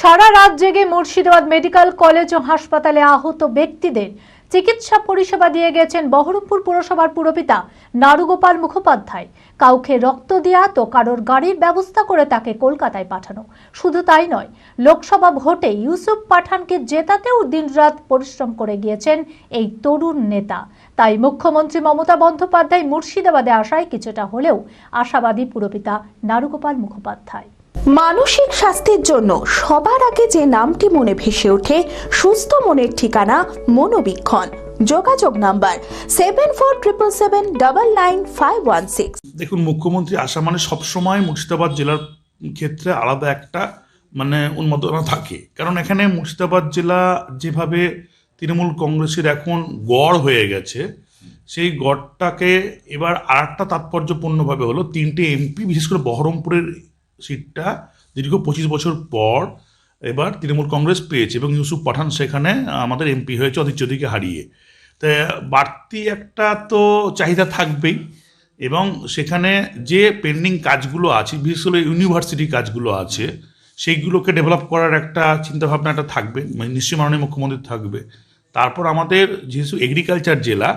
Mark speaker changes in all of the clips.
Speaker 1: সারা রাত জেগে Murshidabad medical college ও হাসপাতালে আহত ব্যক্তিদের চিকিৎসা পরিষেবা দিয়ে গেছেন বহরমপুর পুরসভার পুরপিতা নারুগোপাল মুখোপাধ্যায়। কাউকে রক্ত দেয়া তো কারোর গাড়ির ব্যবস্থা করে তাকে কলকাতায় পাঠানো। শুধু তাই নয়, লোকসভা ভোটে ইউসুফ পাঠানকে জেতাতেও দিনরাত পরিশ্রম করে গিয়েছেন এই তরুণ নেতা। তাই মুখ্যমন্ত্রী মমতা বন্দ্যোপাধ্যায় মুর্শিদাবাদে আসায় কিছুটা হলেও আশাবাদী পুরপিতা নারুগোপাল মুখোপাধ্যায়।
Speaker 2: মানসিক স্বাস্থ্যের জন্য সবার আগে যে নামটি মনে ভেসে ওঠে, সুস্থ মনের ঠিকানা মনোবীক্ষণ। যোগাযোগ নাম্বার 7477799516।
Speaker 3: দেখুন, মুখ্যমন্ত্রী আসা মানে সবসময় মুর্শিদাবাদ জেলার ক্ষেত্রে আলাদা একটা উন্মাদনা থাকে, কারণ এখানে মুর্শিদাবাদ জেলা যেভাবে তৃণমূল কংগ্রেসের এখন গড় হয়ে গেছে, সেই গড়টাকে এবার আর একটা তাৎপর্যপূর্ণভাবে হলো 3টে এমপি, বিশেষ করে বহরমপুরের সিটটা দীর্ঘ 25 বছর পর এবার তৃণমূল কংগ্রেস পেয়েছে এবং ইউসুফ পাঠান সেখানে আমাদের এমপি হয়েছে অধীর চৌধুরীকে হারিয়ে। তো বাড়তি একটা তো চাহিদা থাকবেই, এবং সেখানে যে পেন্ডিং কাজগুলো আছে, বিশেষ করে ইউনিভার্সিটি কাজগুলো আছে, সেইগুলোকে ডেভেলপ করার একটা চিন্তাভাবনা একটা থাকবে, নিশ্চয়ই মাননীয় মুখ্যমন্ত্রী থাকবে। তারপর আমাদের যেহেতু এগ্রিকালচার জেলা,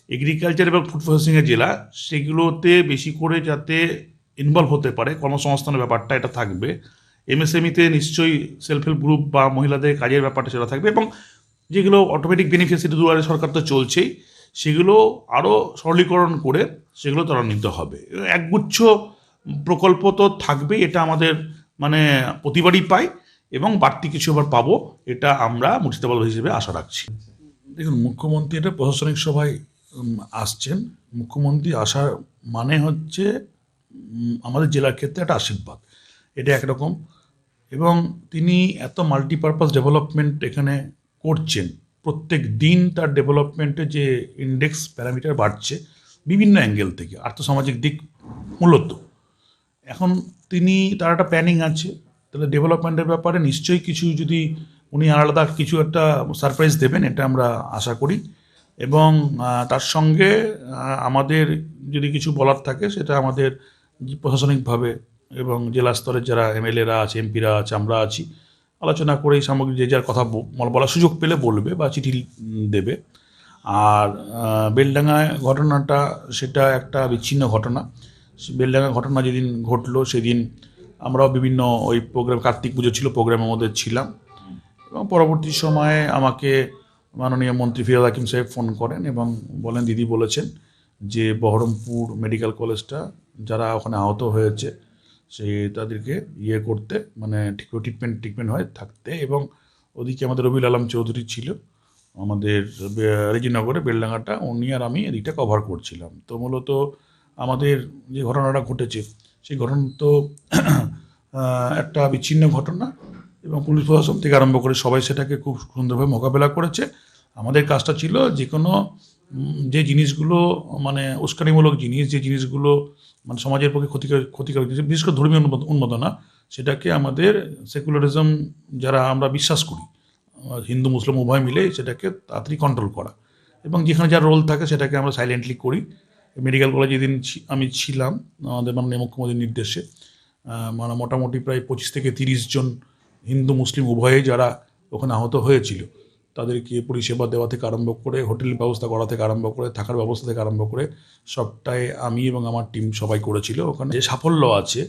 Speaker 3: এগ্রিকালচার এবং ফুড প্রসেসিংয়ের জেলা, সেগুলোতে বেশি করে যাতে ইনভলভ হতে পারে কর্মসংস্থানের ব্যাপারটা, এটা থাকবে। এমএসএমইতে নিশ্চয়ই সেলফ হেল্প গ্রুপ বা মহিলাদের কাজের ব্যাপারটা সেটা থাকবে, এবং যেগুলো অটোমেটিক বেনিফিশিয়ারি দুয়ারে সরকার তো চলছেই, সেগুলো আরও সরলীকরণ করে সেগুলো ত্বরান্বিত হবে। একগুচ্ছ প্রকল্প তো থাকবেই, এটা আমাদের প্রতিবারই পাই, এবং বাড়তি কিছু আবার পাবো, এটা আমরা মুর্শিদাবাদ হিসেবে আশা রাখছি। দেখুন, মুখ্যমন্ত্রী এটা প্রশাসনিক সভায় আসছেন। মুখ্যমন্ত্রী আসার মানে হচ্ছে আমাদের জেলার ক্ষেত্রে একটা আশীর্বাদ, এটা একরকম। এবং তিনি এত মাল্টিপারপাস ডেভেলপমেন্ট এখানে করছেন, প্রত্যেক দিন তার ডেভেলপমেন্টে যে ইন্ডেক্স প্যারামিটার বাড়ছে বিভিন্ন অ্যাঙ্গেল থেকে, আর্থসামাজিক দিক মূলত। এখন তার একটা প্ল্যানিং আছে, তাহলে ডেভেলপমেন্টের ব্যাপারে নিশ্চয়ই কিছু যদি উনি আলাদা কিছু একটা সারপ্রাইজ দেবেন, এটা আমরা আশা করি। এবং তার সঙ্গে আমাদের যদি কিছু বলার থাকে, সেটা আমাদের প্রশাসনিকভাবে এবং জেলা স্তরের যারা এমএলএরা আছে, এমপিরা আছে, আমরা আছি, আলোচনা করে এই সামগ্রিক যে যার কথা বলার সুযোগ পেলে বলবে বা চিঠি দেবে। আর বেলডাঙ্গায় ঘটনাটা, সেটা একটা বিচ্ছিন্ন ঘটনা। বেলডাঙ্গা ঘটনা যেদিন ঘটলো সেদিন আমরাও বিভিন্ন ওই প্রোগ্রাম, কার্তিক পুজো ছিল, প্রোগ্রামের মধ্যে ছিলাম, এবং পরবর্তী সময়ে আমাকে মাননীয় মন্ত্রী ফিরহাদ হাকিম সাহেব ফোন করেন এবং বলেন, দিদি বলেছেন যে বহরমপুর মেডিকেল কলেজটা যারা ওখানে আহত হয়েছে তাদেরকে করতে, ট্রিটমেন্ট হয় থাকতে। এবং ওদিকে আমাদের রবিউল আলম চৌধুরী ছিল আমাদের রেজিনগরে, বেলডাঙ্গাটা, উনি আর আমি এদিকটা কভার করছিলাম। তো মূলত আমাদের যে ঘটনাটা ঘটেছে, সেই ঘটনা তো একটা বিচ্ছিন্ন ঘটনা, এবং পুলিশ প্রশাসন থেকে আরম্ভ করে সবাই সেটাকে খুব সুন্দরভাবে মোকাবেলা করেছে। আমাদের কাজটা ছিল যে কোনো যে জিনিসগুলো উস্কানিমূলক জিনিস, যে জিনিসগুলো সমাজের পক্ষে ক্ষতিকারক জিনিস, বিশেষ করে ধর্মীয় উন্মাদনা, সেটাকে আমাদের সেকুলারিজম যারা আমরা বিশ্বাস করি, হিন্দু মুসলিম উভয় মিলে, সেটাকে তাড়াতাড়ি কন্ট্রোল করা, এবং যেখানে যার রোল থাকে সেটাকে আমরা সাইলেন্টলি করি। মেডিকেল কলেজে যেদিন আমি ছিলাম আমাদের মাননীয় মুখ্যমন্ত্রীর নির্দেশে, মোটামুটি প্রায় 25 থেকে 30 জন হিন্দু মুসলিম উভয়ে যারা ওখানে আহত হয়েছিল, তাদেরকে পরিষেবা দেওয়া থেকে আরম্ভ করে, হোটেল ব্যবস্থা করা থেকে আরম্ভ করে, থাকার ব্যবস্থা থেকে আরম্ভ করে, সবটাই আমি এবং আমার টিম সবাই করেছিল। ওখানে যে সাফল্য আছে,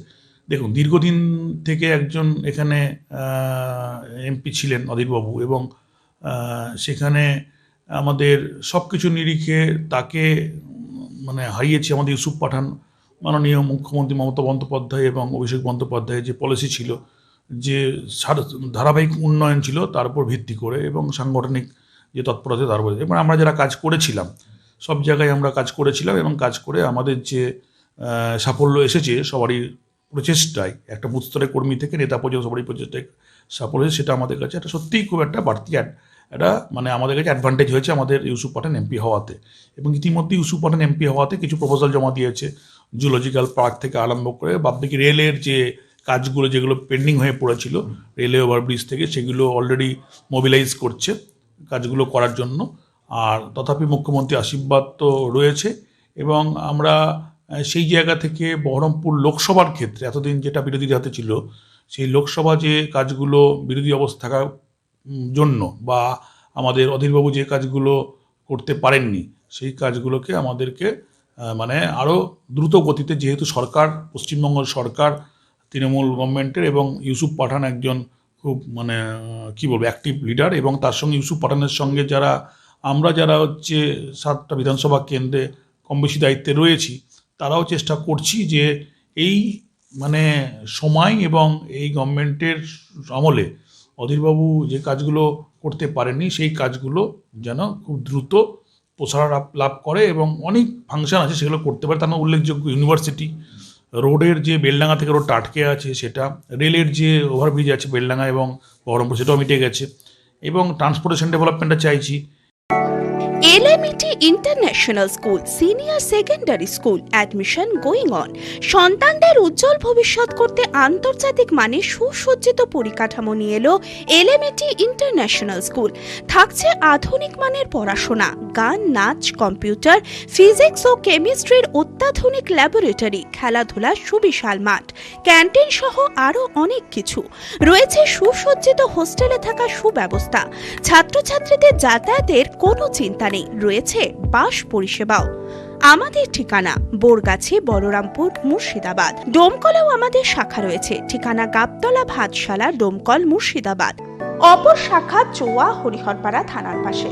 Speaker 3: দেখুন, দীর্ঘদিন থেকে একজন এখানে এমপি ছিলেন অধীরবাবু, এবং সেখানে আমাদের সব কিছু নিরিখে তাকে হারিয়েছে আমাদের ইউসুফ পাঠান। মাননীয় মুখ্যমন্ত্রী মমতা বন্দ্যোপাধ্যায় এবং অভিষেক বন্দ্যোপাধ্যায়ের যে পলিসি ছিল, যে ধারাবাহিক উন্নয়ন ছিল তার উপর ভিত্তি করে, এবং সাংগঠনিক যে তৎপরতা তার উপর, এবং আমরা যারা কাজ করেছিলাম সব জায়গায় আমরা কাজ করেছিলাম, এবং কাজ করে আমাদের যে সাফল্য এসেছে সবারই প্রচেষ্টায়, একটা বুথ স্তরের কর্মী থেকে নেতা পর্যন্ত সবারই প্রচেষ্টায় সাফল্য হয়েছে, সেটা আমাদের কাছে একটা সত্যিই খুব একটা বাড়তি এটা আমাদের কাছে অ্যাডভান্টেজ হয়েছে আমাদের ইউসুফ পাঠান এমপি হওয়াতে। এবং ইতিমধ্যে ইউসুফ পাঠান এমপি হওয়াতে কিছু প্রপোজাল জমা দিয়েছে, জুলজিক্যাল পার্ক থেকে আরম্ভ করে বাদবাকি রেলের যে কাজগুলো যেগুলো পেন্ডিং হয়ে পড়েছিল, রেলওয়ে ওভারব্রিজ থেকে, সেগুলো অলরেডি মোবিলাইজ করছে কাজগুলো করার জন্য। আর তথাপি মুখ্যমন্ত্রী আশীর্বাদ তো রয়েছে, এবং আমরা সেই জায়গা থেকে বহরমপুর লোকসভার ক্ষেত্রে এতদিন যেটা বিরোধীদের হাতে ছিল, সেই লোকসভা যে কাজগুলো বিরোধী অবস্থা থাকার জন্য বা আমাদের অধীরবাবু যে কাজগুলো করতে পারেননি সেই কাজগুলোকে আমাদেরকে মানে আরও দ্রুত গতিতে, যেহেতু সরকার পশ্চিমবঙ্গ সরকার তৃণমূল গভর্নমেন্টের এবং ইউসুফ পাঠান একজন খুব মানে কি বলবো অ্যাক্টিভ লিডার, এবং তার সঙ্গে ইউসুফ পাঠানের সঙ্গে আমরা যারা হচ্ছে 7টা বিধানসভা কেন্দ্রে কম বেশি দায়িত্বে রয়েছি, তারাও চেষ্টা করছি যে এই মানে সময় এবং এই গভর্নমেন্টের আমলে অধীরবাবু যে কাজগুলো করতে পারেননি সেই কাজগুলো যেন খুব দ্রুত প্রসার লাভ করে, এবং অনেক ফাংশন আছে সেগুলো করতে পারে। তার মধ্যে উল্লেখযোগ্য ইউনিভার্সিটি, রোডের যে বেলডাঙ্গা থেকে রোডটা আটকে আছে সেটা, রেলের যে ওভারব্রিজ আছে বেলডাঙ্গা এবং বহরমপুর সেটাও মিটে গেছে, এবং ট্রান্সপোর্টেশন ডেভেলপমেন্টটা চাইছি।
Speaker 2: LMET international school senior secondary school admission going on. সন্তানদের উজ্জ্বল ভবিষ্যৎ করতে আন্তর্জাতিক মানের সুসজ্জিত পরিকাঠামো নিয়ে এলো এলএমইটি ইন্টারন্যাশনাল স্কুল। থাকছে আধুনিক মানের পড়াশোনা, গান, নাচ, কম্পিউটার, ফিজিক্স ও কেমিস্ট্রির অত্যাধুনিক ল্যাবরেটরি, খেলাধুলার সুবিশাল মাঠ, ক্যান্টিন সহ আরও অনেক কিছু। রয়েছে সুসজ্জিত হোস্টেলে থাকার সুব্যবস্থা। ছাত্রছাত্রীদের যাতায়াতের কোনো চিন্তা নেই, রয়েছে বাস পরিষেবাও। আমাদের ঠিকানা বোরগাছি, বলরামপুর, মুর্শিদাবাদ। ডোমকলেও আমাদের শাখা রয়েছে, ঠিকানা গাবতলা ভাতশালা, ডোমকল, মুর্শিদাবাদ। অপর শাখা চোয়া, হরিহরপাড়া থানার পাশে।